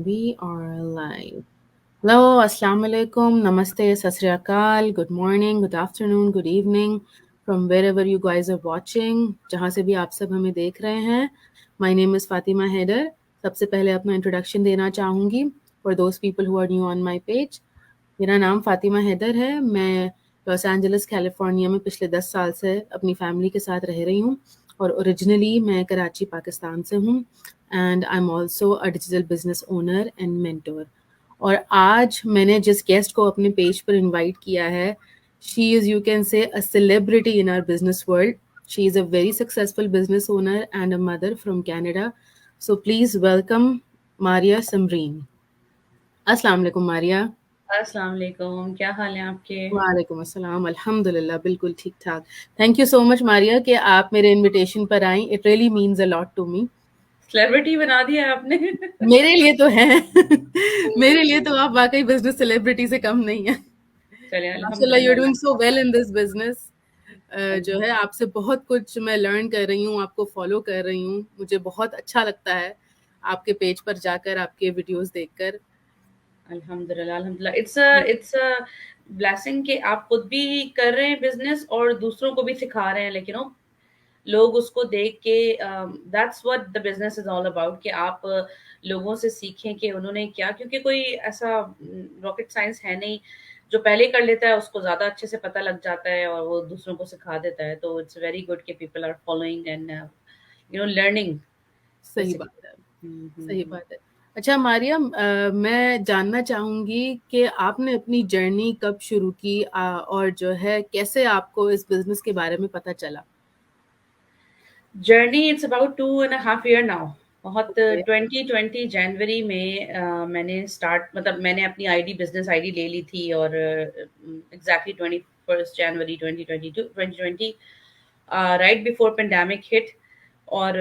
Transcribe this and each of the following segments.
We are live. Hello, Assalamu alaikum, Namaste, Sat Sri Akal, good morning, good afternoon, good evening from wherever you guys are watching, जहाँ से भी आप सब हमें देख रहे हैं. My name is Fatima Haider. सबसे पहले अपना इंट्रोडक्शन देना चाहूँगी for those people who are new on my page. मेरा नाम फातिमा हैदर है. मैं लॉस एंजलिस कैलिफोर्निया में पिछले 10 साल से अपनी फैमिली के साथ रह रही हूँ और ओरिजिनली मैं कराची पाकिस्तान से हूँ and I am also a digital business owner and mentor. और आज मैंने जिस गेस्ट को अपने पेज पर इनवाइट किया है, she is, you can say, a celebrity in our business world. She is a very successful business owner and a mother from Canada. So please welcome Maria Samreen. अस्सलाम वालेकुम मारिया. अस्सलाम वालेकुम, क्या हाल है आपके? वालेकुम अस्सलाम, अल्हम्दुलिल्लाह, बिल्कुल ठीक-ठाक. Thank you so much Maria कि आप मेरे इन्विटेशन पर आईं. It really means a lot to me. Celebrity बना दिया है आपने। मेरे लिए तो है. मेरे लिए तो आप वाक़ई बिज़नेस सेलिब्रिटी से कम नहीं हैं. चलिए माशाल्लाह, यू आर अल्हम्दुलिल्लाह। Doing so well in this business. जो है अल्हम्दुलिल्लाह आपसे बहुत कुछ मैं लर्न कर रही हूँ, आपको फ़ॉलो कर रही हूँ. मुझे बहुत अच्छा लगता है आपके पेज पर जाकर, आपके वीडियोज़ देखकर. अल्हम्दुलिल्लाह। इट्स अ ब्लेसिंग कि आप खुद भी कर रहे हैं बिजनेस और दूसरों को भी सिखा रहे हैं, लेकिन लोग उसको देख के that's what the business is all about कि आप लोगों से सीखें कि उन्होंने क्या, क्योंकि कोई ऐसा रॉकेट साइंस है नहीं. जो पहले कर लेता है उसको ज्यादा अच्छे से पता लग जाता है और वो दूसरों को सिखा देता है. तो इट्स वेरी गुड कि people are following and learning सही बात है. सही बेसिकली. बात है. अच्छा मारियम, मैं जानना चाहूँगी कि आपने अपनी जर्नी कब शुरू की, और जो है कैसे आपको इस बिज़नेस के बारे में पता चला? Journey it's about 2.5 year now. बहुत ओके. 2020 जनवरी में मैंने स्टार्ट, मतलब मैंने अपनी आईडी, बिजनेस आईडी ले ली थी और एग्जैक्टली 21 जनवरी 2020 राइट बिफोर पेंडेमिक हिट. और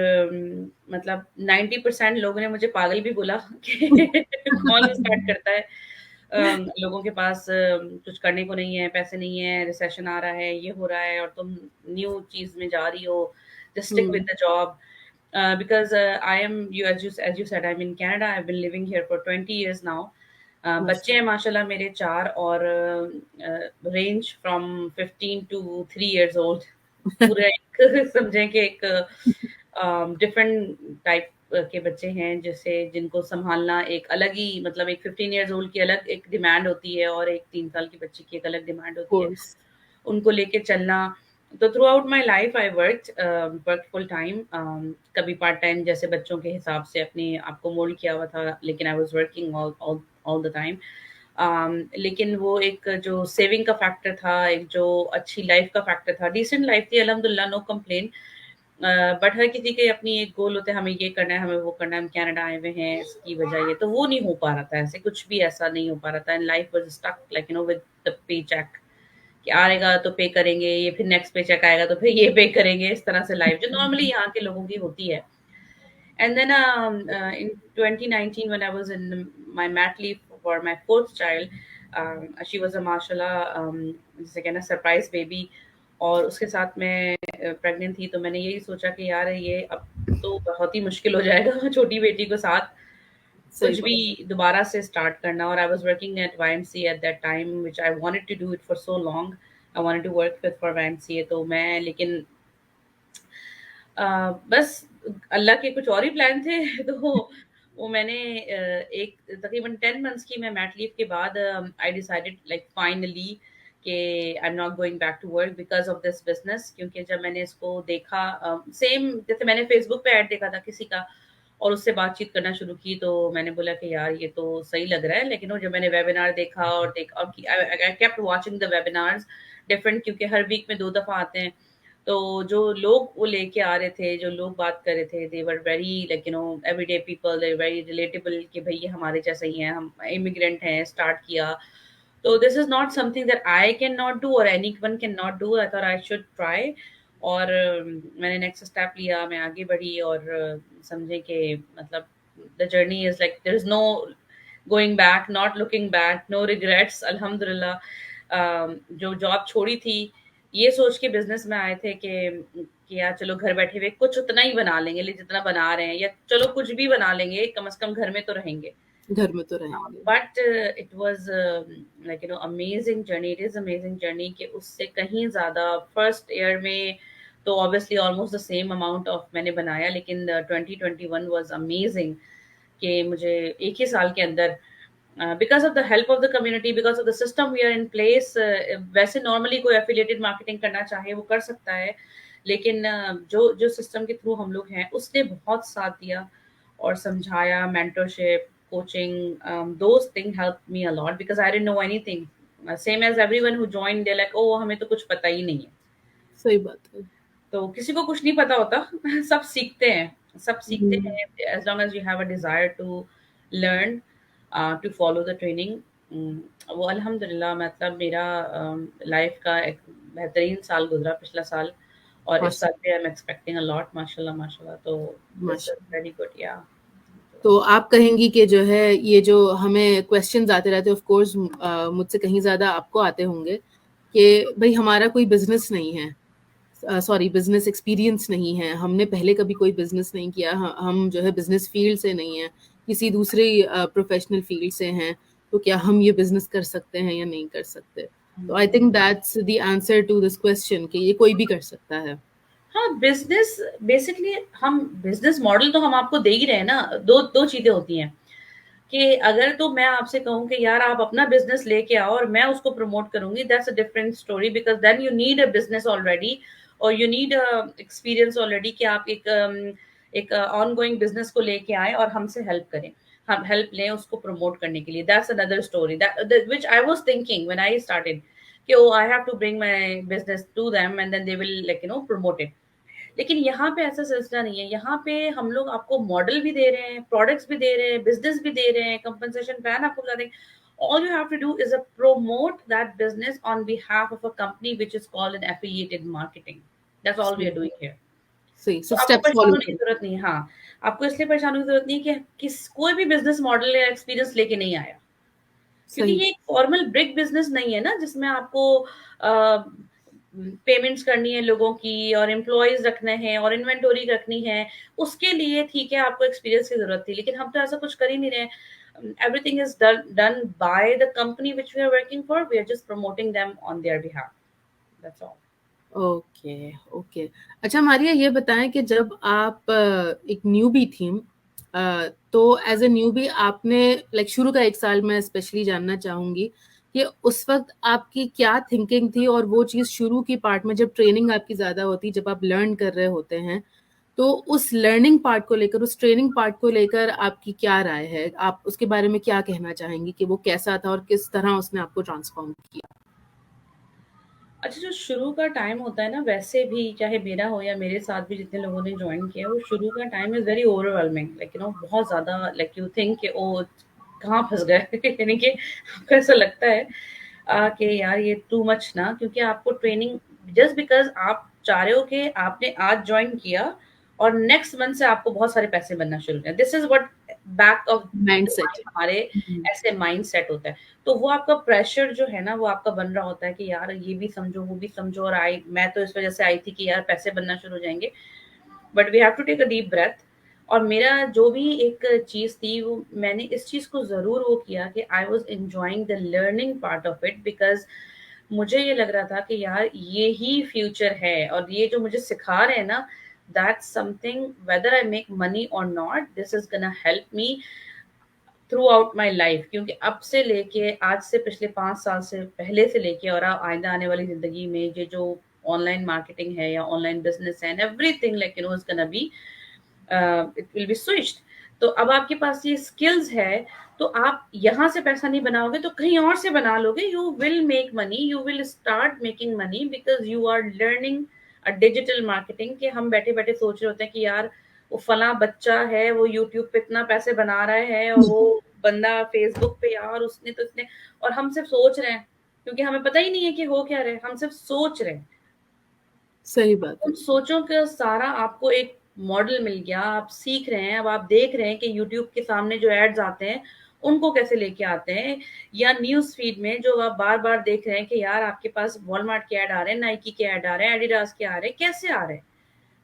मतलब 90% लोगों ने मुझे पागल भी बोला कि कौन स्टार्ट करता है. लोगों के पास कुछ करने को नहीं है, पैसे नहीं है, रिसेशन आ रहा है, ये हो रहा है और तुम न्यू चीज में जा रही हो. Just stick with hmm. the job. Because I am you as you said, I'm in Canada. I've been living here for 20 years now. बच्चे हैं माशाल्लाह. माशाल्लाह मेरे 4 और range from 15 to 3 years old. पूरा एक समझें कि एक डिफरेंट टाइप के बच्चे हैं जैसे जिनको संभालना एक अलग ही, मतलब एक 15 इयर्स ओल्ड की अलग एक डिमांड होती है और एक 3 साल की बच्ची की एक अलग डिमांड ऑफ होती है. कोर्स. उनको लेके चलना. तो through out my life I work full time. कभी पार्ट टाइम जैसे बच्चों के हिसाब से अपने आप को मोल्ड किया हुआ था, लेकिन I was working all the time. लेकिन वो एक जो सेविंग का फैक्टर था, एक जो अच्छी लाइफ का फैक्टर था, डिसेंट लाइफ थी अल्हम्दुलिल्लाह, नो कंप्लेन. बट हर किसी के अपनी एक गोल होते हैं, हमें ये करना है, हमें वो करना है, हम कनाडा आए हुए हैं इसकी वजह ये, तो वो नहीं हो पा रहा था. ऐसे कुछ भी ऐसा नहीं हो पा रहा था and life was stuck like with the pay cheque कि आएगा तो पे करेंगे, ये फिर नेक्स्ट पे चेक आएगा तो फिर ये पे करेंगे. इस तरह से लाइफ जो नॉर्मली यहाँ के लोगों की होती है. And then in 2019, when I was in my mat leave for my fourth child, she was a mashallah, जैसे कहना सरप्राइज बेबी. और उसके साथ मैं प्रेग्नेंट थी, तो मैंने यही सोचा कि यार ये अब तो बहुत ही मुश्किल हो जाएगा छोटी बेटी को साथ सही कुछ भी बात. दोबारा से स्टार्ट करना. और I was working at YMCA at that time which I wanted to do it for so long. I wanted to work with for YMCA. तो मैं लेकिन बस अल्लाह के कुछ और ही प्लान थे. तो वो मैंने एक तकरीबन 10 मंथ्स की मैं मैट लीव के बाद आई डिसाइडेड लाइक फाइनली कि I am not going back to work because of this business. क्योंकि जब मैंने इसको देखा, सेम जैसे मैंने फेसबुक पे ऐड देखा था किसी का और उससे बातचीत करना शुरू की, तो मैंने बोला कि यार ये तो सही लग रहा है. लेकिन वो जब मैंने वेबिनार देखा और I kept watching the webinars different, क्योंकि हर वीक में 2 दफ़ा आते हैं. तो जो लोग वो लेके आ रहे थे, जो लोग बात कर रहे थे, they were very like everyday people, they very relatable कि भई ये हमारे जैसे ही हैं, हम इमिग्रेंट हैं, स्टार्ट किया. तो this is not something that I can not do और anyone can not do. I thought I should try. और मैंने नेक्स्ट स्टेप लिया, मैं आगे बढ़ी और समझे कि मतलब the journey is like there is no going back, not looking back, no regrets अल्हम्दुलिल्लाह. जो जॉब छोड़ी थी, ये सोच के बिज़नेस में आए थे कि यार चलो घर बैठे हुए कुछ उतना ही बना लेंगे जितना बना रहे हैं, या चलो कुछ भी बना लेंगे, कम से कम घर में तो रहेंगे. घर में तो रहेंगे। But it was like amazing journey, it is amazing journey कि उससे कहीं ज़्यादा फर्स्ट ईयर में तो obviously almost the same amount of मैंने बनाया, लेकिन 2021 वाज अमेजिंग कि मुझे एक ही साल के अंदर because of the help of the community, because of the system we are in place, वैसे नॉर्मली कोई एफिलिएटेड मार्केटिंग करना चाहे वो कर सकता है, लेकिन जो जो सिस्टम के थ्रू हम लोग हैं उसने बहुत साथ दिया और समझाया, mentorship, coaching, those things helped me a lot because I didn't know anything. Same as everyone who joined, they're like, oh हमें तो कुछ पता ही नहीं है। सही बात है। तो किसी को कुछ नहीं पता होता सब सीखते हैं, सब सीखते हम्म, हैं as long as you have a desire to learn, to follow the training। वो अल्हम्दुलिल्लाह मतलब मेरा लाइफ का एक बेहतरीन साल गुजरा पिछला साल, और इस साल माशा, भी I am expecting a lot, माशाल्लाह माशाल्लाह, तो दिस इज माशा। वेरी गुड या। तो आप कहेंगी कि जो है ये जो हमें क्वेश्चंस आते रहते हैं, ऑफ कोर्स मुझसे कहीं ज्यादा आपको आते होंगे कि भाई हमारा कोई बिजनेस नहीं है, सॉरी बिजनेस एक्सपीरियंस नहीं है, हमने पहले कभी कोई बिजनेस नहीं किया, हम जो है बिजनेस फील्ड से नहीं है, किसी दूसरे प्रोफेशनल फील्ड से हैं, तो क्या हम ये बिजनेस कर सकते हैं या नहीं कर सकते? तो I think that's the answer to this question कि ये कोई भी कर सकता है। हाँ, बिजनेस बेसिकली हम बिजनेस मॉडल तो हम आपको दे ही रहे हैं ना। दो दो चीजें होती हैं कि अगर तो मैं आपसे कहूँ कि यार आप अपना बिजनेस लेके आओ और मैं उसको प्रमोट करूंगी, that's a different story, because then you need a business already और यू नीड एक्सपीरियंस ऑलरेडी कि आप एक ऑन गोइंग बिजनेस को लेके आए और हमसे हेल्प करें, हम हेल्प लें उसको प्रमोट करने के लिए। That's another story that which I was thinking when I started कि oh I have to bring my business to them and then they will like promote it. लेकिन यहाँ पे ऐसा सिलसिला नहीं है, यहाँ पे हम लोग आपको मॉडल भी दे रहे हैं, प्रोडक्ट्स भी दे रहे हैं, बिजनेस भी दे रहे हैं, कंपनसेशन प्लान आपको बता देंगे। All you have to do is promote that business on behalf of a company which is called an affiliated marketing. That's all we सही, are doing here. सही तो सब आपको स्टेप्स परेशान फॉलो होने की करो। जरूरत नहीं है। हाँ, आपको इसलिए परेशान होने की जरूरत नहीं है कि किस कोई भी बिजनेस मॉडल या एक्सपीरियंस लेके नहीं आया, क्योंकि सही, ये एक फॉर्मल ब्रिक बिजनेस नहीं है ना जिसमें आपको पेमेंट्स करनी है लोगों की और एम्प्लॉयज रखने हैं और इन्वेंटोरी रखनी है। उसके लिए ठीक है आपको एक्सपीरियंस की जरूरत थी, लेकिन हम तो ऐसा कुछ कर ही नहीं रहे। Everything is done by the company which we are working for, we are just promoting them on their behalf, that's all. Okay, okay. अच्छा मारिया, ये बताएं कि जब आप एक न्यूबी थी, तो एज अ न्यूबी आपने लाइक शुरू का एक साल मैं स्पेशली जानना चाहूंगी कि उस वक्त आपकी क्या थिंकिंग थी, और वो चीज़ शुरू की पार्ट में जब ट्रेनिंग आपकी ज़्यादा होती, जब आप लर्न कर रहे होते हैं, तो उस लर्निंग पार्ट को लेकर, उस ट्रेनिंग पार्ट को लेकर आपकी क्या राय है? आप उसके बारे में क्या कहना चाहेंगी कि वो कैसा था और किस तरह उसने आपको ट्रांसफॉर्म किया? अच्छा, जो शुरू का टाइम होता है ना, वैसे भी चाहे मेरा हो या मेरे साथ भी जितने लोगों ने ज्वाइन किया, वो शुरू का time is very overwhelming, like बहुत ज्यादा, लाइक यू थिंक कि ओ कहाँ फंस गए यानी कि आपको ऐसा लगता है कि यार ये टू मच ना, क्योंकि आपको ट्रेनिंग जस्ट बिकॉज आप चाह रहे हो कि आपने आज ज्वाइन किया और नेक्स्ट मंथ से आपको बहुत सारे पैसे बनना शुरू करें, this is what back of mind set. हमारे ऐसे माइंड सेट होता है। तो वो आपका प्रेशर जो है ना, वो आपका बन रहा होता है कि यार ये भी समझो वो भी समझो, और आई मैं तो इस वजह से आई थी कि यार पैसे बनना शुरू हो जाएंगे। But we have to take a deep breath. और मेरा जो भी एक चीज थी, वो मैंने इस चीज को जरूर वो किया कि I was enjoying the learning part of it, because मुझे ये लग रहा था कि यार ये ही फ्यूचर है, और ये जो मुझे सिखा रहे हैं ना, that's something, whether I make money और not, this is gonna help me throughout my life. क्योंकि अब से लेके आज से पिछले 5 साल से पहले से लेके और आइंदा आने वाली जिंदगी में ये जो ऑनलाइन मार्केटिंग है या ऑनलाइन बिजनेस है, everything like is gonna be, it will be switched. तो अब आपके पास ये स्किल्स है, तो आप यहाँ से पैसा नहीं बनाओगे तो कहीं और से बना लोगे। You will make money, you will start making money, because you are learning a digital marketing. कि हम बैठे बैठे सोच रहे होते हैं कि यार वो फला बच्चा है, वो यूट्यूब पे इतना पैसे बना रहा है, और वो बंदा फेसबुक पे यार उसने तो इतने, और हम सिर्फ सोच रहे हैं क्योंकि हमें पता ही नहीं है कि हो क्या रहे, हम सिर्फ सोच रहे हैं। सही बात उन है। सोचों का सारा आपको एक मॉडल मिल गया, आप सीख रहे हैं। अब आप देख रहे हैं कि यूट्यूब के सामने जो एड्स आते हैं उनको कैसे लेके आते हैं, या न्यूज फीड में जो आप बार बार देख रहे हैं कि यार आपके पास वॉलमार्ट के ऐड आ रहे हैं, नाइकी के ऐड आ रहे हैं, एडिडास के आ रहे हैं, कैसे आ रहे हैं?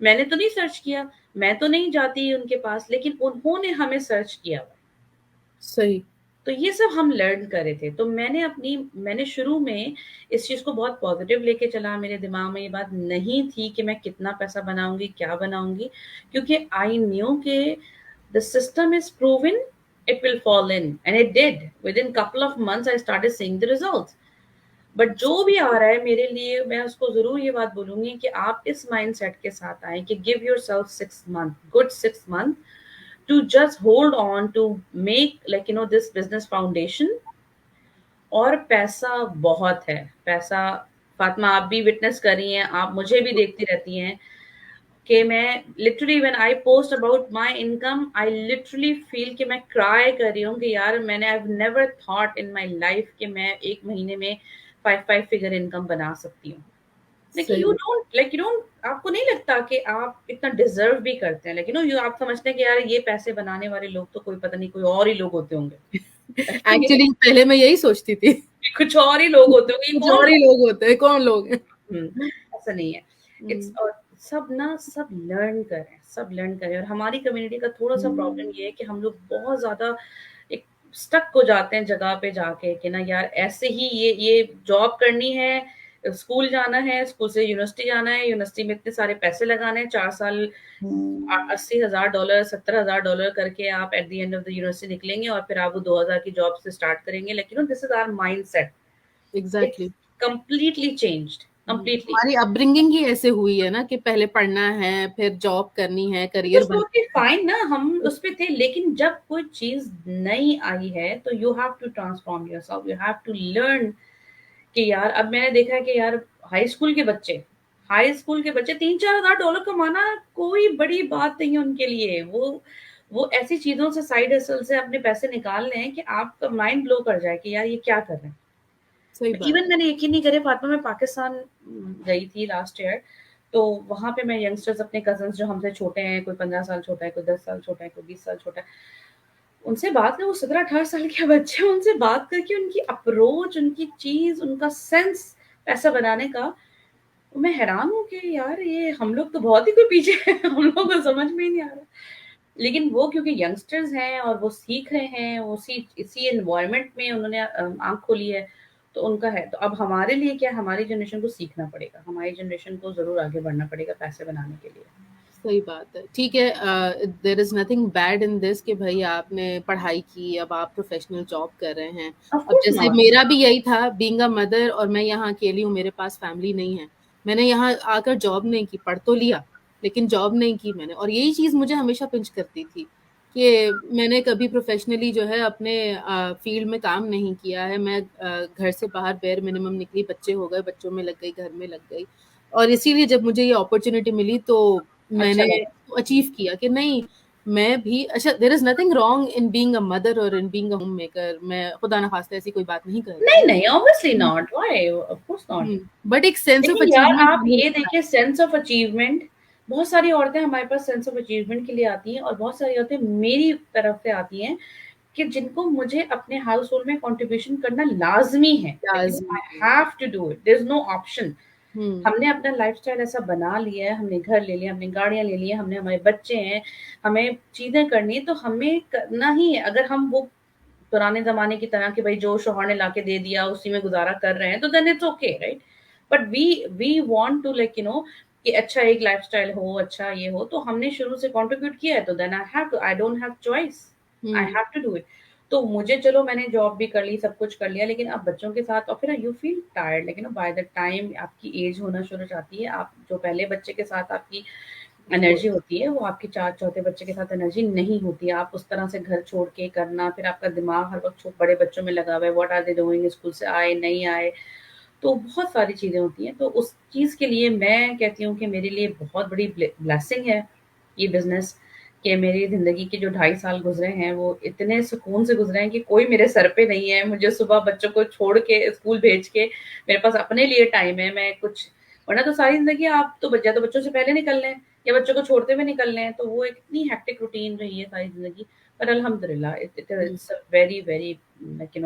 मैंने तो नहीं सर्च किया, मैं तो नहीं जाती उनके पास, लेकिन उन्होंने हमें सर्च किया हुआ है। सही। तो ये सब हम लर्न कर रहे थे। तो मैंने शुरू में इस चीज़ को बहुत पॉज़िटिव लेके चला, मेरे दिमाग में ये बात नहीं थी कि मैं कितना पैसा बनाऊँगी, क्या बनाऊँगी, क्योंकि आई न्यू कि the system is proven, it will fall in and it did. Within couple of months I started seeing the results. But जो भी आ रहा है मेरे लिए, मैं उसको ज़रूर ये बात बोलूँगी कि आप इस माइंडसेट के साथ आएँ कि give yourself 6 month, good 6 month to just hold on to make like this business foundation। और पैसा बहुत है, पैसा, फातिमा आप भी विटनेस कर रही हैं, आप मुझे भी देखती रहती हैं कि मैं literally when I post about my income I literally feel कि मैं क्राई कर रही हूँ कि यार मैंने I never thought in my life कि मैं एक महीने में 5 फिगर इनकम बना सकती हूँ। लेकिन सही। यू डोंट, आपको नहीं लगता कि आप इतना डिजर्व भी करते हैं, लेकिन यू आप समझते हैं कि यार ये पैसे बनाने वाले लोग तो कोई पता नहीं कोई और ही लोग होते होंगे। एक्चुअली पहले मैं यही सोचती थी। कुछ और ही लोग होते होंगे, ये कुछ कौन और ही लोग। लोग होते हैं, कौन लोग हैं? ऐसा नहीं है। इट्स हम्म। सब लर्न करें, सब लर्न करें। और हमारी कम्युनिटी का थोड़ा सा प्रॉब्लम ये है कि हम लोग बहुत ज्यादा एक स्टक हो जाते हैं जगह पे जाके कि ना यार ऐसे ही ये जॉब करनी है, स्कूल जाना है, स्कूल से यूनिवर्सिटी जाना है, यूनिवर्सिटी में इतने सारे पैसे लगाने हैं, 4 साल $80,000 $70,000 करके आप at the end of the university निकलेंगे और फिर आप वो 2000 की जॉब से स्टार्ट करेंगे। लेकिन this is our mind set. Exactly. It's completely changed, completely. हमारी अपब्रिंगिंग ही ऐसे हुई है ना कि पहले पढ़ना है, फिर जॉब करनी है, करियर कुछ बनाना ओके फाइन ना, हम उस पे थे, लेकिन जब कोई चीज नई आई है तो you have to transform yourself, you have to learn कि यार अब मैंने देखा है कि यार हाई स्कूल के बच्चे हाई स्कूल के बच्चे $3-4 हजार कमाना कोई बड़ी बात नहीं है उनके लिए। वो ऐसी चीजों से, साइड हसल से अपने पैसे निकाल रहे हैं कि आपका माइंड ब्लो कर जाए कि यार ये क्या कर रहे हैं। सही बात। इवन मैंने यकीन नहीं करे फातिमा, मैं पाकिस्तान गई थी लास्ट ईयर। तो वहां पे मैं यंगस्टर्स, अपने कजन्स जो हमसे छोटे हैं, कोई 15 साल छोटा है, कोई 10 साल छोटा है, कोई 20 साल छोटा है, उनसे बात कर, वो 17-18 साल के बच्चे, उनसे बात करके उनकी अप्रोच, उनकी चीज, उनका सेंस पैसा बनाने का, मैं हैरान हूँ कि यार ये हम लोग तो बहुत ही कोई पीछे हैं। हम लोग को समझ में ही नहीं आ रहा। लेकिन वो क्योंकि यंगस्टर्स हैं और वो सीख रहे हैं, वो इसी एनवायरनमेंट में उन्होंने आँख खोली है, तो उनका है। तो अब हमारे लिए क्या, हमारी जनरेशन को सीखना पड़ेगा, हमारी जनरेशन को ज़रूर आगे बढ़ना पड़ेगा पैसे बनाने के लिए। सही बात है। ठीक है, there is nothing bad in this कि भाई आपने पढ़ाई की, अब आप प्रोफेशनल जॉब कर रहे हैं। ऑफ अब कोर्स जैसे नॉट। मेरा भी यही था, बीइंग अ मदर, और मैं यहाँ अकेली हूँ, मेरे पास फैमिली नहीं है। मैंने यहाँ आकर जॉब नहीं की, पढ़ तो लिया लेकिन जॉब नहीं की मैंने। और यही चीज़ मुझे हमेशा पिंच करती थी कि मैंने कभी प्रोफेशनली जो है अपने फील्ड में काम नहीं किया है। मैं घर से बाहर बेयर मिनिमम निकली, बच्चे हो गए, बच्चों में लग गई, घर में लग गई। और इसीलिए जब मुझे ये अपॉर्चुनिटी मिली तो अच्छा मैंने लगा। अचीव किया कि नहीं, मैं भी अच्छा, there is nothing wrong in being a mother और in being a homemaker. मैं खुदा ना खास्ता ऐसी कोई बात नहीं कर रही नहीं, हूँ। नहीं, obviously not, why, of course not. But एक सेंस ऑफ लेकिन यार अचीवमेंट आप हमें ये लगता देखिए, सेंस ऑफ अचीवमेंट, बहुत सारी औरतें हमारे पास सेंस ऑफ अचीवमेंट के लिए आती हैं, और बहुत सारी औरतें मेरी तरफ से आती हैं कि जिनको मुझे अपने हाउस होल्ड में कंट्रीब्यूशन करना लाजमी है। है लेकिन लाजमी आई है। Have to do it, there is no option. Hmm. हमने अपना लाइफस्टाइल ऐसा बना लिया है, हमने घर ले लिया, हमने गाड़ियां ले ली, हमने, हमारे बच्चे हैं, हमें चीजें करनी है, तो हमें करना ही है। अगर हम वो पुराने ज़माने की तरह कि भाई जो शौहर ने लाके दे दिया उसी में गुज़ारा कर रहे हैं, तो then it's okay, right? But we want to like कि अच्छा एक लाइफ़स्टाइल हो, अच्छा ये हो, तो हमने शुरू से कंट्रीब्यूट किया है, तो then I don't have choice, I hmm. Have to do it. तो मुझे, चलो मैंने जॉब भी कर ली, सब कुछ कर लिया, लेकिन अब बच्चों के साथ, और फिर यू फील टायर्ड, लेकिन बाय द टाइम आपकी एज होना शुरू हो जाती है, आप जो पहले बच्चे के साथ आपकी एनर्जी होती है, वो आपके चा चौथे बच्चे के साथ एनर्जी नहीं होती है। आप उस तरह से घर छोड़ के करना, फिर आपका दिमाग हर वक़्त बड़े बच्चों में लगा हुआ है, what are they doing, school से आए, नहीं आए, तो बहुत सारी चीज़ें होती हैं। तो उस चीज़ के लिए मैं कहती हूँ कि मेरे लिए बहुत बड़ी ब्लेसिंग है ये बिज़नेस, कि मेरी ज़िंदगी के जो 2.5 साल गुज़रे हैं, वो इतने सुकून से गुज़रे हैं कि कोई मेरे सर पे नहीं है। मुझे सुबह बच्चों को छोड़ के, स्कूल भेज के, मेरे पास अपने लिए टाइम है, मैं कुछ, वरना तो सारी ज़िंदगी आप तो या तो बच्चों से पहले निकल लें या बच्चों को छोड़ते हुए निकल लें, तो वो एक इतनी हेक्टिक रूटीन रही है सारी ज़िंदगी। पर अल्हम्दुलिल्लाह it's a very very like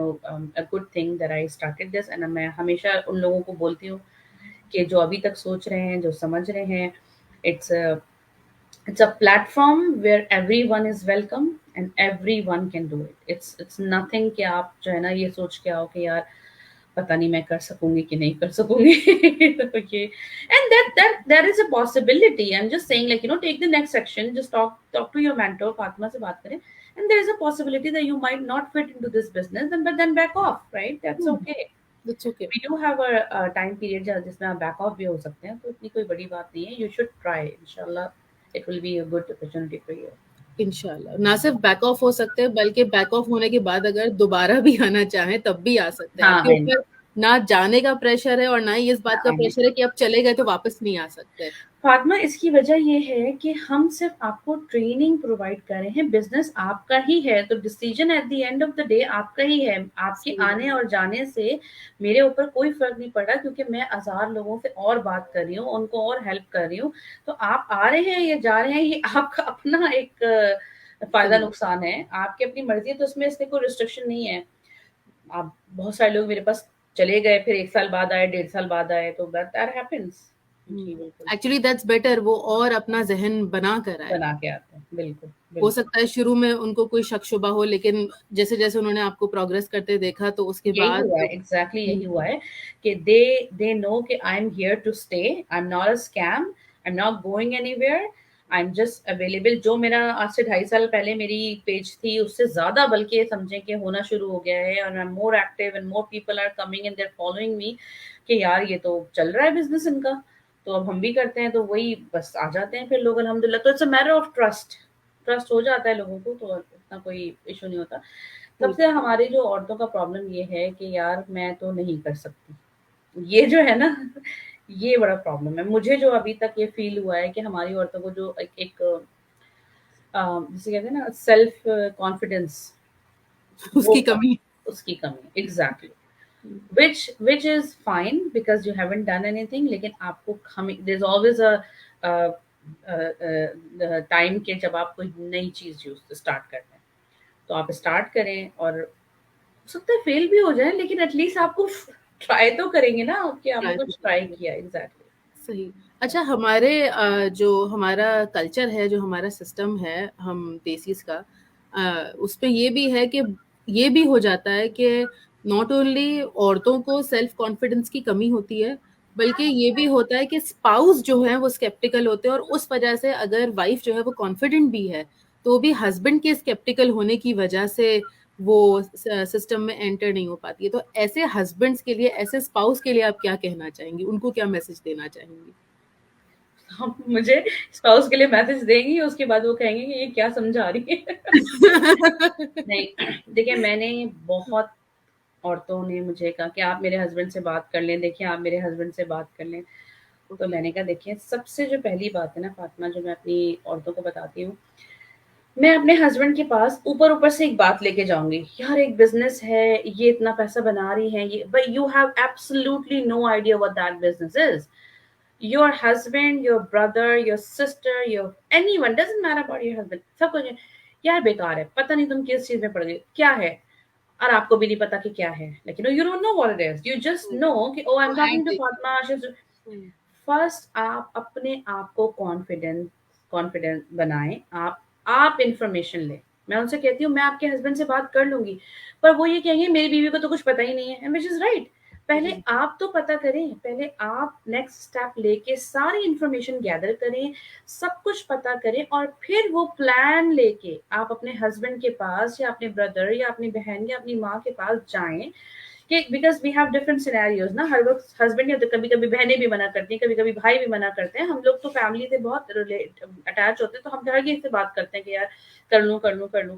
a good thing that I started this. And मैं हमेशा उन लोगों को बोलती हूँ कि जो अभी तक सोच रहे हैं, जो समझ रहे हैं, it's a it's a platform where everyone is welcome. And everyone can do it. It's nothing कि आप जो है ना ये सोच के आओ कि यार पता नहीं मैं कर सकूंगी कि नहीं कर सकूंगी. तो ये and that there is a possibility. I'm just saying, like, take the next section, just talk to your mentor, Fatma से बात करें, and there is a possibility that you might not fit into this business, and but then back off, right? That's okay. That's okay. We do have a time period जिसमें आप back off भी हो सकते हैं, तो इतनी कोई बड़ी बात नहीं है. You should try. Inshallah, it will be a good opportunity for you. इंशाल्लाह ना सिर्फ बैक ऑफ हो सकते हैं, बल्कि बैक ऑफ होने के बाद अगर दोबारा भी आना चाहें तब भी आ सकते हैं. हाँ, आपके ऊपर ना जाने का प्रेशर है और ना ही इस बात का हाँ. प्रेशर है कि आप चले गए तो वापस नहीं आ सकते. फातिमा, इसकी वजह ये है कि हम सिर्फ आपको ट्रेनिंग प्रोवाइड कर रहे हैं. बिजनेस आपका ही है, तो decision at the end of the day आपका ही है. आपके आने और जाने से मेरे ऊपर कोई फर्क नहीं पड़ा, क्योंकि मैं 1000 लोगों से और बात कर रही हूँ, उनको और हेल्प कर रही हूँ. तो आप आ रहे हैं या जा रहे हैं, ये आपका अपना एक फायदा नुकसान है, आपकी अपनी मर्जी है. तो उसमें इसमें कोई रिस्ट्रिक्शन नहीं है. आप बहुत सारे लोग मेरे पास चले गए, फिर 1 साल बाद आए, 1.5 साल बाद आए, तो that happens. Actually that's better. वो और अपना जहन बना कर आए, बना के आते हैं. बिल्कुल. हो सकता है शुरू में उनको कोई शक शुबा हो, लेकिन जैसे जैसे उन्होंने आपको प्रोग्रेस करते देखा तो उसके यही बाद हुआ है. एग्जैक्टली यही हुआ है कि दे नो कि I am here to stay, I am not a scam, I am not going anywhere, I am just available. जो मेरा आज से 2.5 साल पहले मेरी पेज थी, उससे ज्यादा बल्कि समझें कि होना शुरू हो गया है. और I am more active and more people are coming and they are following me कि यार ये तो चल रहा है बिजनेस इनका, तो अब हम भी करते हैं. तो वही बस आ जाते हैं फिर लोग, अल्हम्दुलिल्लाह. तो it's a matter of trust. Trust हो जाता है लोगों को, तो इतना कोई इशू नहीं होता. सबसे हमारी जो औरतों का प्रॉब्लम ये है कि यार मैं तो नहीं कर सकती, ये जो है ना, ये बड़ा प्रॉब्लम है. मुझे जो अभी तक ये फील हुआ है कि हमारी औरतों को जो एक जिसे कहते हैं ना सेल्फ कॉन्फिडेंस, उसकी कमी. उसकी कमी. Exactly. which is fine because you haven't done anything, लेकिन आपको there's always a टाइम के जब आप कोई नई चीज यूज स्टार्ट करते हैं, तो आप स्टार्ट करें, और हो सकता है फेल भी हो जाए, लेकिन एटलीस्ट आपको ट्राई तो करेंगे ना कि आपने कुछ ट्राई किया. एग्जैक्टली. सही. अच्छा, हमारे जो हमारा कल्चर है, जो हमारा सिस्टम है हम देसीज का, उसमें ये भी है कि ये भी हो जाता है कि नॉट ओनली औरतों को सेल्फ कॉन्फिडेंस की कमी होती है, बल्कि ये भी होता है कि स्पाउस जो है वो स्केप्टिकल होते हैं, और उस वजह से अगर वाइफ जो है वो कॉन्फिडेंट भी है तो भी हस्बैंड के स्केप्टिकल होने की वजह से वो सिस्टम में एंटर नहीं हो पाती है. तो ऐसे हस्बैंड्स के लिए, ऐसे स्पाउस के लिए आप क्या कहना चाहेंगी, उनको क्या मैसेज देना चाहेंगी? हम मुझे स्पाउस के लिए मैसेज देंगी, उसके बाद वो कहेंगे कि ये क्या समझा रही है. नहीं, देखिए, मैंने बहुत औरतों ने मुझे कहा कि आप मेरे हस्बैंड से बात कर लें, देखिए आप मेरे हस्बैंड से बात कर लें. तो मैंने कहा देखिए, सबसे जो पहली बात है ना फातिमा, जो मैं अपनी औरतों को बताती हूँ, मैं अपने हस्बैंड के पास ऊपर ऊपर से एक बात लेके जाऊंगी, यार एक बिजनेस है, ये इतना पैसा बना रही है, ये, but you have absolutely no idea what that business is. Your husband, your brother, your sister, your anyone, doesn't matter about your husband, सब कुछ यार बेकार है, पता नहीं तुम किस चीज में पड़ गई, क्या है, और आपको भी नहीं पता कि क्या है, लेकिन you don't know what it is, you just know कि oh I am talking to Fatima. First आप अपने आप को कॉन्फिडेंट बनाएं. आप इंफॉर्मेशन लें. मैं उनसे कहती हूँ मैं आपके हस्बैंड से बात कर लूंगी, पर वो ये कहेंगे मेरी बीवी को तो कुछ पता ही नहीं है, एंड व्हिच इज राइट. पहले आप तो पता करें, पहले आप नेक्स्ट स्टेप लेके सारी इंफॉर्मेशन गैदर करें, सब कुछ पता करें, और फिर वो प्लान लेके आप अपने हस्बैंड के पास या अपने ब्रदर या अपनी बहन या अपनी माँ के पास जाएं. कि because we have different scenarios ना, हर वक्त हस्बैंड या तो कभी कभी बहनें भी मना करती हैं, कभी कभी भाई भी मना करते हैं. हम लोग तो फैमिली से बहुत अटैच होते हैं, तो हम हर किसी से बात करते हैं कि यार कर लूं कर लूं कर लूं.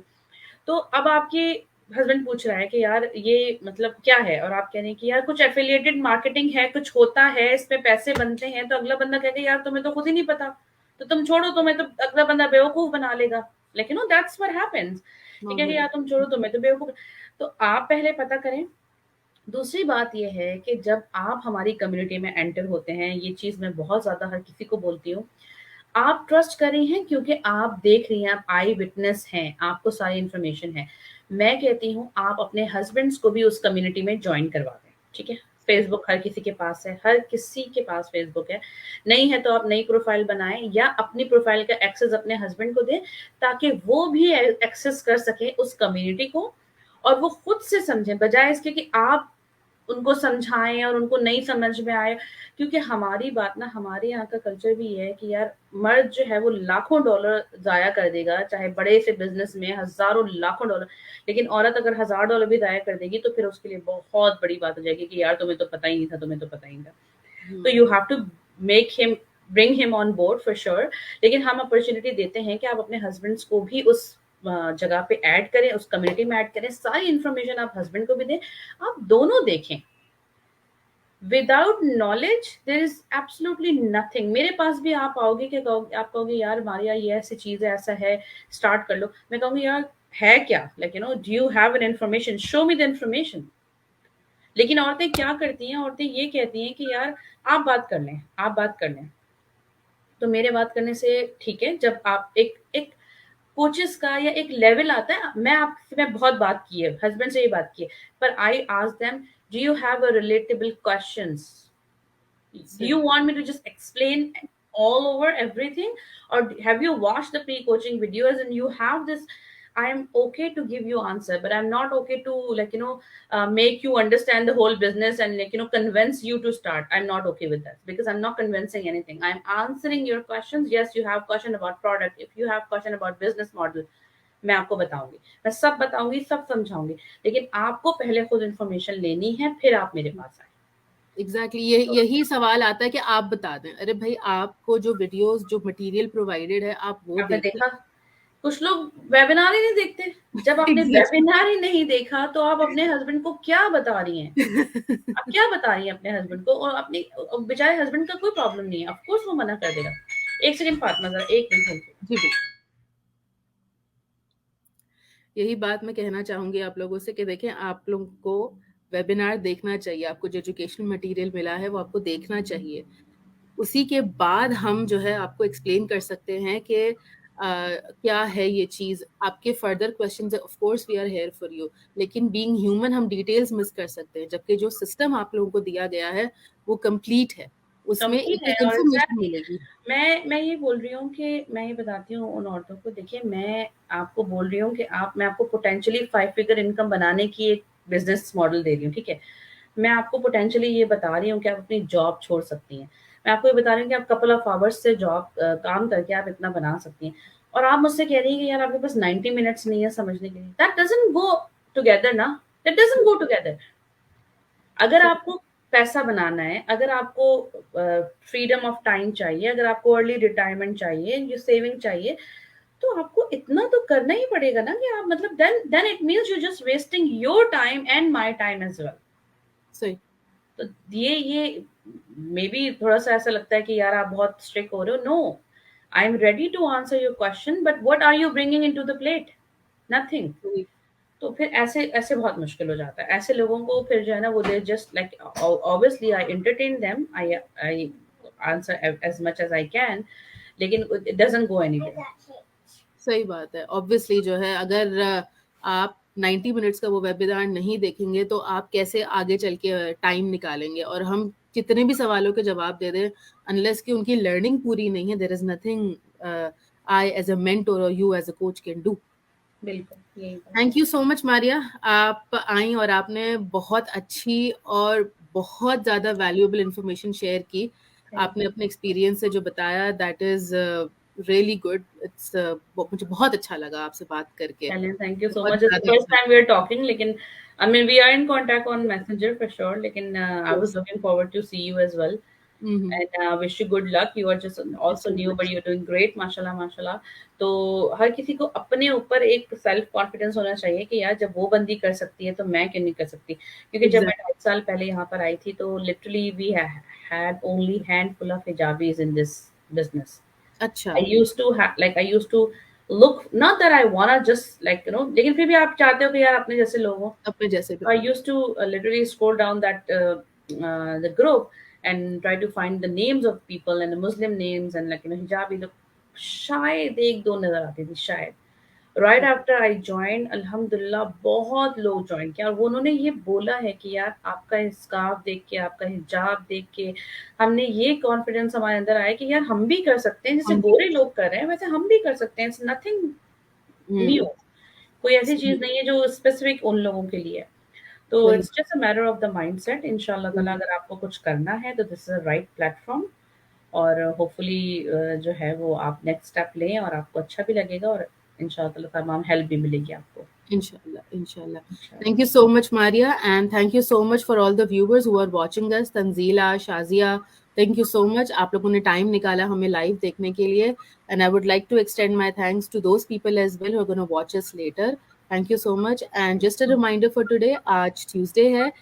तो अब आपके हस्बैंड पूछ रहा है कि यार ये मतलब क्या है, और आप कह रहे हैं कि यार कुछ एफिलिएटेड मार्केटिंग है, कुछ होता है, इसमें पैसे बनते हैं. तो अगला बंदा कहेगा यार तुम्हें तो खुद ही नहीं पता, तो तुम छोड़ो, तुम्हें तो अगला बंदा बेवकूफ बना लेगा. लेकिन नो, दैट्स व्हाट हैपेंस. ठीक है कि यार तुम छोड़ो, तुम्हें तो बेवकूफ. तो आप पहले पता करें. दूसरी बात ये है कि जब आप हमारी कम्युनिटी में एंटर होते हैं, ये चीज़ मैं बहुत ज़्यादा हर किसी को बोलती हूँ, आप ट्रस्ट कर रही हैं क्योंकि आप देख रही हैं, आप आई विटनेस हैं, आपको सारी इन्फॉर्मेशन है. मैं कहती हूँ आप अपने हस्बैंड्स को भी उस कम्युनिटी में ज्वाइन करवा दें. ठीक है, फेसबुक हर किसी के पास है, हर किसी के पास फेसबुक है। नहीं है तो आप नई प्रोफाइल बनाएं या अपनी प्रोफाइल का एक्सेस अपने हस्बैंड को दें, ताकि वो भी एक्सेस कर सके उस कम्युनिटी को और वो खुद से समझें, बजाय इसके कि आप उनको समझाएं और उनको नहीं समझ में आए। क्योंकि हमारी बात ना, हमारे यहाँ का कल्चर भी ये है कि यार मर्द जो है वो लाखों डॉलर जाया कर देगा, चाहे बड़े से बिजनेस में हजारों लाखों डॉलर, लेकिन औरत अगर $1000 भी जाया कर देगी तो फिर उसके लिए बहुत बड़ी बात हो जाएगी कि यार तुम्हें तो पता ही नहीं था, तुम्हें तो पता ही नहीं था। तो you have to make him, bring him on board for sure. लेकिन हम अपॉर्चुनिटी देते हैं कि आप अपने हस्बैंड्स को भी उस जगह पे ऐड करें, उस कम्युनिटी में ऐड करें, सारी इंफॉर्मेशन आप हस्बैंड को भी दें, आप दोनों देखें। Without knowledge there is absolutely nothing. मेरे पास भी आप आओगे, क्या कहोगे, आप कहोगे यार मारिया ये ऐसी चीज है, ऐसा है, स्टार्ट कर लो। मैं कहूंगी यार है क्या, like you know, do you have an information, show me the information. लेकिन औरतें क्या करती हैं, औरतें ये कहती हैं कि यार आप बात कर लें, आप बात कर लें। तो मेरे बात करने से ठीक है, जब आप एक एक कोचेस का या एक लेवल आता है, मैं आपसे, मैं बहुत बात की है, हस्बैंड से ये बात की है, पर I ask them, do you have a relatable questions? Do you want me to just explain all over everything, or have you watched the pre-coaching videos and you have this? I am okay to give you answer, but I'm not okay to, like you know, make you understand the whole business and, like you know, convince you to start. I'm not okay with that, because I'm not convincing anything. I'm answering your questions. Yes, you have question about product, if you have question about business model, मैं आपको बताऊंगी, मैं सब बताऊंगी, सब समझाऊंगी। लेकिन आपको पहले खुद इन्फॉर्मेशन लेनी है, फिर आप मेरे पास आए। एग्जैक्टली यही सवाल आता है कि आप बता दें। अरे भाई, आपको जो वीडियोस, जो मटेरियल प्रोवाइडेड है, आप वो आपने देखें। देखा, कुछ लोग वेबिनार ही नहीं देखते। जब आपने एग्जैक्टली। वेबिनार ही नहीं देखा तो आप अपने हस्बैंड को क्या बता रही हैं? आप क्या बता रही हैं अपने हस्बैंड को? और अपने बेचारे हस्बैंड का कोई प्रॉब्लम नहीं है, ऑफ कोर्स वो मना कर देगा। एक सेकंड फातिमा, जरा एक मिनट होल्ड। जी बिल्कुल, यही बात मैं कहना चाहूंगी आप लोगों से कि देखें, आप लोगों को वेबिनार देखना चाहिए। आपको जो एजुकेशनल मटेरियल मिला है वो आपको देखना चाहिए। उसी के बाद हम जो है आपको एक्सप्लेन कर सकते हैं कि क्या है ये चीज। आपके further question, of course we are here for you, लेकिन बीइंग ह्यूमन हम डिटेल्स मिस कर सकते हैं, जबकि जो सिस्टम आप लोगों को दिया गया है वो कंप्लीट है, उसमें कंप्लीट एक है एक और इंफॉर्मेशन एग्जैक्टली मिलेगी। मैं ये बोल रही हूँ कि मैं ये बताती हूँ उन औरतों को, देखिए मैं आपको बोल रही हूँ कि मैं आपको पोटेंशियली 5 फिगर इनकम बनाने की एक बिजनेस मॉडल दे रही हूँ, ठीक है। मैं आपको पोटेंशियली ये बता रही हूँ कि आप अपनी जॉब छोड़ सकती हैं। मैं आपको ये बता रही हूँ कि आप कपल ऑफ आवर्स से जॉब काम करके आप इतना बना सकती हैं। और आप मुझसे कह रही हैं कि यार आपके पास 90 मिनट्स नहीं है समझने के लिए। दैट डजंट गो टुगेदर ना, दैट डजंट गो टुगेदर। अगर सही। आपको पैसा बनाना है, अगर आपको फ्रीडम ऑफ टाइम चाहिए, अगर आपको अर्ली रिटायरमेंट चाहिए, ये सेविंग चाहिए, तो आपको इतना तो करना ही पड़ेगा ना कि आप, मतलब then it means you just wasting your time and my time as well. सही। तो ये मे बी थोड़ा सा ऐसा लगता है कि यार आप बहुत स्ट्रिक्ट हो रहे हो। No, I am ready to answer your question, but what are you bringing into the plate? Nothing. सही। तो फिर ऐसे ऐसे बहुत मुश्किल हो जाता है। ऐसे लोगों को फिर जो है ना, वो they just like, obviously I entertain them, I answer as much as I can, लेकिन इट डजंट गो एनीवेयर। सही बात है। ऑब्वियसली जो है, अगर आप 90 मिनट्स का वो वेबिनार नहीं देखेंगे तो आप कैसे आगे चल के टाइम निकालेंगे? और हम कितने भी सवालों के जवाब दे दें, अनलेस कि उनकी लर्निंग पूरी नहीं है, there is nothing I as a mentor और you as a coach can do. बिल्कुल यही बात thank you so much Maria, आप आई और आपने बहुत अच्छी और बहुत ज़्यादा वैल्यूएबल इंफॉर्मेशन शेयर की। है। आपने अपने एक्सपीरियंस से जो बताया, that is really good. It's मुझे बहुत अच्छा लगा आपसे बात करके, चलिए, थैंक यू सो बहुत मच। इट्स द ज़्यादा फर्स्ट अच्छा टाइम वी आर टॉकिंग, लेकिन I mean we are in contact on messenger for sure, लेकिन आई वाज लगा। Looking forward to see you as well. And wish you good luck. You are just thank you also so new, but much. you're doing great, माशाल्लाह माशाल्लाह। तो हर किसी को अपने ऊपर एक सेल्फ कॉन्फिडेंस होना चाहिए कि यार जब वो बंदी कर सकती है तो मैं क्यों नहीं कर सकती। क्योंकि जब मैं एग्जैक्टली। 2.5 साल पहले यहाँ पर आई थी तो literally we had only handful of hijabis in this business. अच्छा। I used to have, like I used to look, not that I wanna just, like you know, लेकिन फिर भी आप चाहते हो कि यार अपने जैसे लोग हो। अपने जैसे भी। I used to literally scroll down that the group and try to find the names of people and the Muslim names and, like you know, hijabi लोग शायद एक दो नजर आती थी शायद। राइट आफ्टर आई जॉइन अल्हम्दुलिल्लाह बहुत लोग जॉइन किया और वो उन्होंने ये बोला है कि यार आपका स्कार्फ देख के, आपका हिजाब देख के हमने ये कॉन्फिडेंस हमारे अंदर आया कि यार हम भी कर सकते हैं, जैसे हम भी गोरे लोग कर रहे हैं वैसे हम भी कर सकते हैं, इट्स नथिंग न्यू। हुँ, कोई ऐसी चीज़ सही, नहीं है जो स्पेसिफिक उन लोगों के लिए है। तो सही। It's just a matter of the mindset. इंशाल्लाह ताला हुँ, अगर आपको कुछ करना है तो this is a right platform और होपफुली जो है वो आप नेक्स्ट स्टेप लें और आपको अच्छा भी लगेगा और इंशाल्लाह ताला तमाम हेल्प भी मिलेगी आपको। Inshallah, inshallah. Thank इंशाल्लाह। you so much, Maria, and thank you so much for all the viewers who are watching us. Tanzila, Shazia, thank you so much. आप लोगों ने टाइम निकाला हमें लाइव देखने के लिए, and I would like to extend my thanks to those people as well who are going to watch us later. Thank you so much. And just a reminder for today, आज Tuesday है.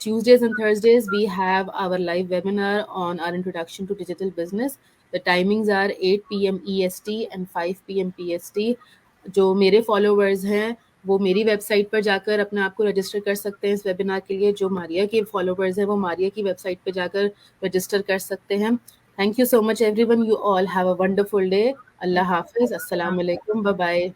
Tuesdays and Thursdays we have our live webinar on our introduction to digital business. The timings are 8 p.m. EST and 5 p.m. PST. जो मेरे followers हैं वो मेरी website पर जाकर अपने आप को रजिस्टर कर सकते हैं इस वेबिनार के लिए। जो मारिया के फॉलोवर्स हैं वो मारिया की वेबसाइट पे जाकर रजिस्टर कर सकते हैं। Thank you so much everyone, you all have a wonderful day. Allah हाफ़िज़, अस्सलाम वालेकुम, बाय बाय।